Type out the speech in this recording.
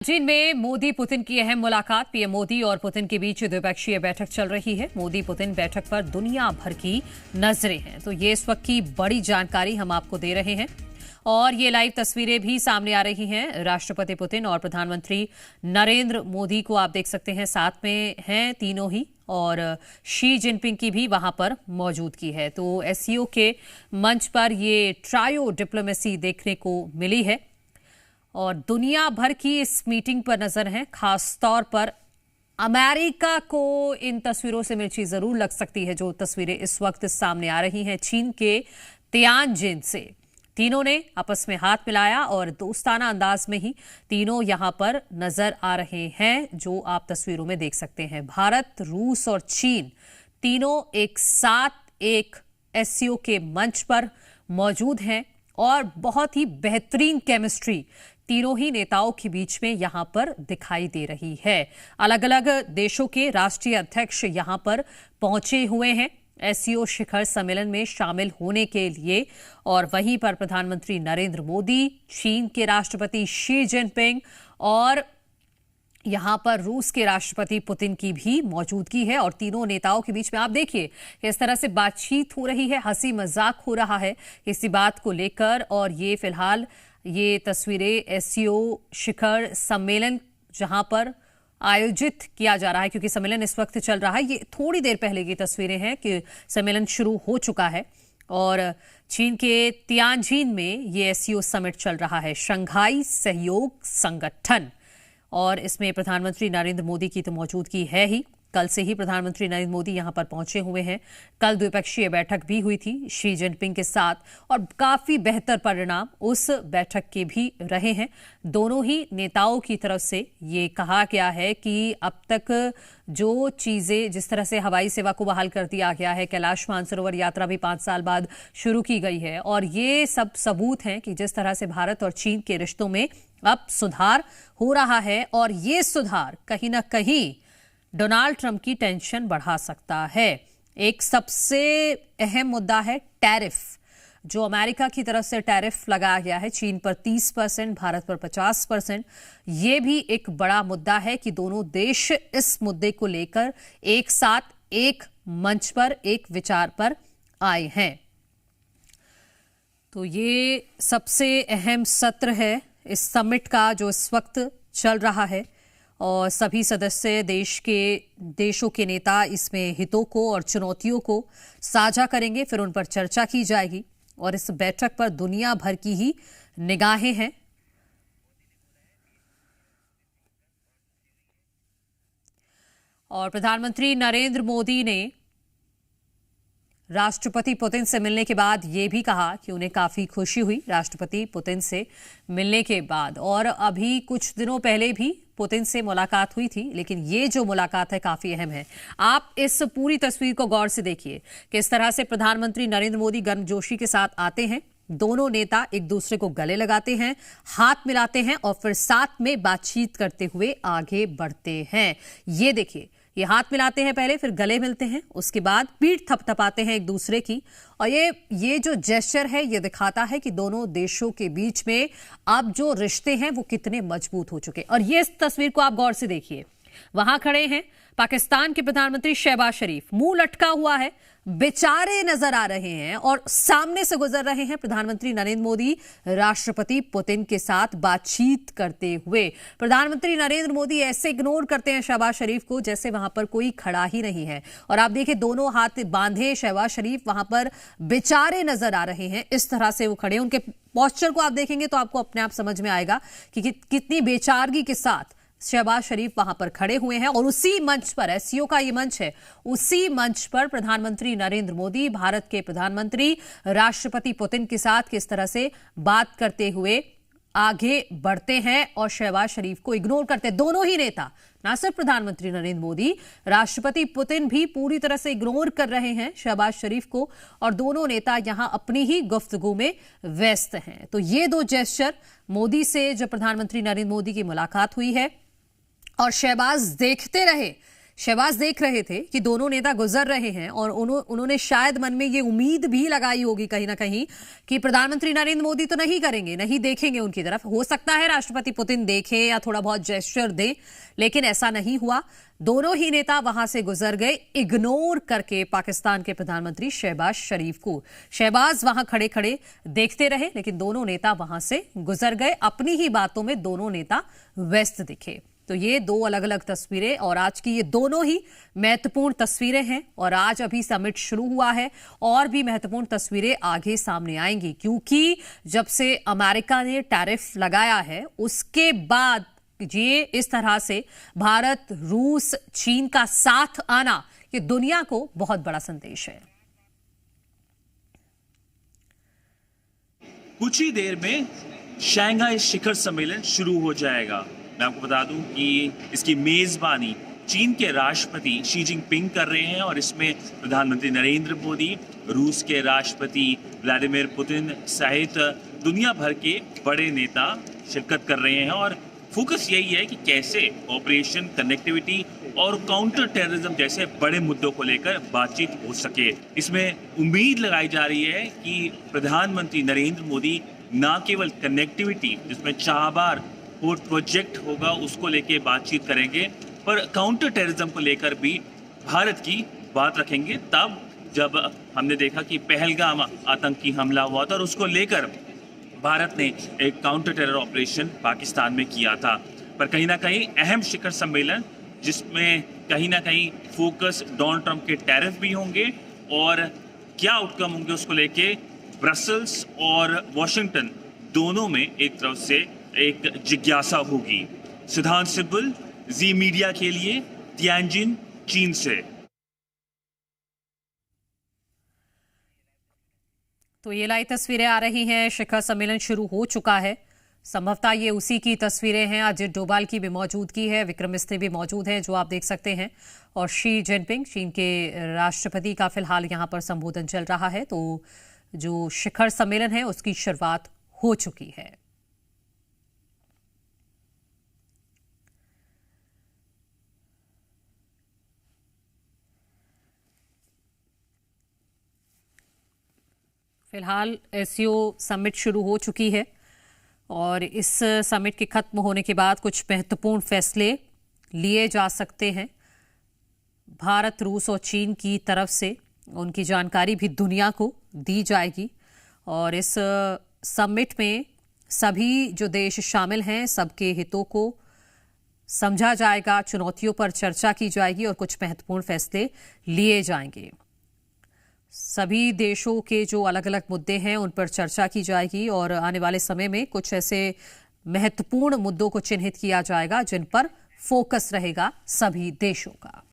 चीन में मोदी पुतिन की अहम मुलाकात। पीएम मोदी और पुतिन के बीच द्विपक्षीय बैठक चल रही है। मोदी पुतिन बैठक पर दुनिया भर की नजरें हैं। तो ये इस वक्त की बड़ी जानकारी हम आपको दे रहे हैं और ये लाइव तस्वीरें भी सामने आ रही हैं। राष्ट्रपति पुतिन और प्रधानमंत्री नरेंद्र मोदी को आप देख सकते हैं, साथ में हैं तीनों ही, और शी जिनपिंग की भी वहां पर मौजूदगी है। तो एससीओ के मंच पर ये ट्रायो डिप्लोमेसी देखने को मिली है और दुनिया भर की इस मीटिंग पर नजर है। खास तौर पर अमेरिका को इन तस्वीरों से मिर्ची जरूर लग सकती है, जो तस्वीरें इस वक्त सामने आ रही हैं चीन के तियानजिन से। तीनों ने आपस में हाथ मिलाया और दोस्ताना अंदाज में ही तीनों यहां पर नजर आ रहे हैं, जो आप तस्वीरों में देख सकते हैं। भारत, रूस और चीन तीनों एक साथ एक एससीओ के मंच पर मौजूद हैं और बहुत ही बेहतरीन केमिस्ट्री तीनों ही नेताओं के बीच में यहां पर दिखाई दे रही है। अलग अलग देशों के राष्ट्रीय अध्यक्ष यहां पर पहुंचे हुए हैं एससीओ शिखर सम्मेलन में शामिल होने के लिए, और वहीं पर प्रधानमंत्री नरेंद्र मोदी, चीन के राष्ट्रपति शी जिनपिंग और यहां पर रूस के राष्ट्रपति पुतिन की भी मौजूदगी है। और तीनों नेताओं के बीच में आप देखिए किस तरह से बातचीत हो रही है, हंसी मजाक हो रहा है इसी बात को लेकर। और ये फिलहाल ये तस्वीरें एससीओ शिखर सम्मेलन जहां पर आयोजित किया जा रहा है, क्योंकि सम्मेलन इस वक्त चल रहा है। ये थोड़ी देर पहले की तस्वीरें हैं कि सम्मेलन शुरू हो चुका है और चीन के तियानजिन में ये एससीओ समिट चल रहा है, शंघाई सहयोग संगठन। और इसमें प्रधानमंत्री नरेंद्र मोदी की तो मौजूदगी है ही। कल से ही प्रधानमंत्री नरेंद्र मोदी यहां पर पहुंचे हुए हैं। कल द्विपक्षीय बैठक भी हुई थी शी जिनपिंग के साथ और काफी बेहतर परिणाम उस बैठक के भी रहे हैं। दोनों ही नेताओं की तरफ से ये कहा गया है कि अब तक जो चीजें, जिस तरह से हवाई सेवा को बहाल कर दिया गया है, कैलाश मानसरोवर यात्रा भी 5 साल बाद शुरू की गई है, और ये सब सबूत हैं कि जिस तरह से भारत और चीन के रिश्तों में अब सुधार हो रहा है। और ये सुधार कहीं ना कहीं डोनाल्ड ट्रंप की टेंशन बढ़ा सकता है। एक सबसे अहम मुद्दा है टैरिफ, जो अमेरिका की तरफ से टैरिफ लगाया गया है चीन पर 30%, भारत पर 50%। यह भी एक बड़ा मुद्दा है कि दोनों देश इस मुद्दे को लेकर एक साथ एक मंच पर, एक विचार पर आए हैं। तो ये सबसे अहम सत्र है इस समिट का जो इस वक्त चल रहा है, और सभी सदस्य देशों के नेता इसमें हितों को और चुनौतियों को साझा करेंगे, फिर उन पर चर्चा की जाएगी। और इस बैठक पर दुनिया भर की ही निगाहें हैं। और प्रधानमंत्री नरेंद्र मोदी ने राष्ट्रपति पुतिन से मिलने के बाद ये भी कहा कि उन्हें काफी खुशी हुई राष्ट्रपति पुतिन से मिलने के बाद। और अभी कुछ दिनों पहले भी पुतिन से मुलाकात हुई थी, लेकिन ये जो मुलाकात है काफी अहम है। आप इस पूरी तस्वीर को गौर से देखिए, किस तरह से प्रधानमंत्री नरेंद्र मोदी गर्मजोशी के साथ आते हैं। दोनों नेता एक दूसरे को गले लगाते हैं, हाथ मिलाते हैं और फिर साथ में बातचीत करते हुए आगे बढ़ते हैं। ये देखिए, ये हाथ मिलाते हैं पहले, फिर गले मिलते हैं, उसके बाद पीठ थपथपाते हैं एक दूसरे की। और ये जो जेस्चर है ये दिखाता है कि दोनों देशों के बीच में अब जो रिश्ते हैं वो कितने मजबूत हो चुके। और ये इस तस्वीर को आप गौर से देखिए, वहां खड़े हैं पाकिस्तान के प्रधानमंत्री शहबाज शरीफ, मुंह लटका हुआ है, बेचारे नजर आ रहे हैं, और सामने से गुजर रहे हैं प्रधानमंत्री नरेंद्र मोदी राष्ट्रपति पुतिन के साथ बातचीत करते हुए। प्रधानमंत्री नरेंद्र मोदी ऐसे इग्नोर करते हैं शहबाज शरीफ को जैसे वहां पर कोई खड़ा ही नहीं है। और आप देखिए, दोनों हाथ बांधे शहबाज शरीफ वहां पर बेचारे नजर आ रहे हैं। इस तरह से वो खड़े, उनके पोस्चर को आप देखेंगे तो आपको अपने आप समझ में आएगा कि कितनी बेचारगी के साथ शहबाज शरीफ वहां पर खड़े हुए हैं। और उसी मंच पर, एससीओ का ये मंच है, उसी मंच पर प्रधानमंत्री नरेंद्र मोदी भारत के प्रधानमंत्री राष्ट्रपति पुतिन के साथ किस तरह से बात करते हुए आगे बढ़ते हैं और शहबाज शरीफ को इग्नोर करते हैं। दोनों ही नेता, ना सिर्फ प्रधानमंत्री नरेंद्र मोदी, राष्ट्रपति पुतिन भी पूरी तरह से इग्नोर कर रहे हैं शहबाज शरीफ को, और दोनों नेता यहां अपनी ही गुफ्तगू में व्यस्त हैं। तो ये दो जेस्चर, मोदी से जब प्रधानमंत्री नरेंद्र मोदी की मुलाकात हुई है और शहबाज देखते रहे, शहबाज देख रहे थे कि दोनों नेता गुजर रहे हैं और उन्होंने शायद मन में ये उम्मीद भी लगाई होगी कहीं ना कहीं कि प्रधानमंत्री नरेंद्र मोदी तो नहीं करेंगे, नहीं देखेंगे उनकी तरफ। हो सकता है राष्ट्रपति पुतिन देखे या थोड़ा बहुत जेस्चर दे, लेकिन ऐसा नहीं हुआ। दोनों ही नेता वहां से गुजर गए, इग्नोर करके पाकिस्तान के प्रधानमंत्री शहबाज शरीफ को। शहबाज वहां खड़े खड़े देखते रहे, लेकिन दोनों नेता वहां से गुजर गए। अपनी ही बातों में दोनों नेता व्यस्त दिखे। तो ये दो अलग अलग तस्वीरें, और आज की ये दोनों ही महत्वपूर्ण तस्वीरें हैं। और आज अभी समिट शुरू हुआ है, और भी महत्वपूर्ण तस्वीरें आगे सामने आएंगी, क्योंकि जब से अमेरिका ने टैरिफ लगाया है उसके बाद ये इस तरह से भारत, रूस, चीन का साथ आना, ये दुनिया को बहुत बड़ा संदेश है। कुछ ही देर में शंघाई शिखर सम्मेलन शुरू हो जाएगा। मैं आपको बता दूं कि इसकी मेजबानी चीन के राष्ट्रपति शी जिनपिंग कर रहे हैं, और इसमें प्रधानमंत्री नरेंद्र मोदी, रूस के राष्ट्रपति व्लादिमीर पुतिन सहित दुनिया भर के बड़े नेता शिरकत कर रहे हैं। और फोकस यही है कि कैसे ऑपरेशन, कनेक्टिविटी और काउंटर टेररिज्म जैसे बड़े मुद्दों को लेकर बातचीत हो सके। इसमें उम्मीद लगाई जा रही है कि प्रधानमंत्री नरेंद्र मोदी न केवल कनेक्टिविटी, जिसमें चाबहार पोर्ट प्रोजेक्ट होगा, उसको लेकर बातचीत करेंगे, पर काउंटर टेररिज्म को लेकर भी भारत की बात रखेंगे। तब जब हमने देखा कि पहलगाम आतंकी हमला हुआ था और उसको लेकर भारत ने एक काउंटर टेरर ऑपरेशन पाकिस्तान में किया था। पर कहीं ना कहीं अहम शिखर सम्मेलन, जिसमें कहीं ना कहीं फोकस डोनाल्ड ट्रंप के टैरिफ भी होंगे और क्या आउटकम होंगे उसको लेके ब्रसल्स और वॉशिंगटन दोनों में एक तरफ से एक जिज्ञासा होगी। सिद्धांत सिब्बल, जी मीडिया के लिए, तियानजिन, चीन से। तो ये लाइव तस्वीरें आ रही हैं, शिखर सम्मेलन शुरू हो चुका है। संभवतः ये उसी की तस्वीरें हैं। अजित डोभाल की भी मौजूदगी है, विक्रम मिस्त्री भी मौजूद हैं, जो आप देख सकते हैं, और शी जिनपिंग, चीन के राष्ट्रपति का फिलहाल यहां पर संबोधन चल रहा है। तो जो शिखर सम्मेलन है उसकी शुरुआत हो चुकी है। फिलहाल एससीओ समिट शुरू हो चुकी है, और इस समिट के खत्म होने के बाद कुछ महत्वपूर्ण फैसले लिए जा सकते हैं। भारत, रूस और चीन की तरफ से उनकी जानकारी भी दुनिया को दी जाएगी, और इस समिट में सभी जो देश शामिल हैं, सबके हितों को समझा जाएगा, चुनौतियों पर चर्चा की जाएगी और कुछ महत्वपूर्ण फैसले लिए जाएंगे। सभी देशों के जो अलग अलग मुद्दे हैं उन पर चर्चा की जाएगी, और आने वाले समय में कुछ ऐसे महत्वपूर्ण मुद्दों को चिन्हित किया जाएगा जिन पर फोकस रहेगा सभी देशों का।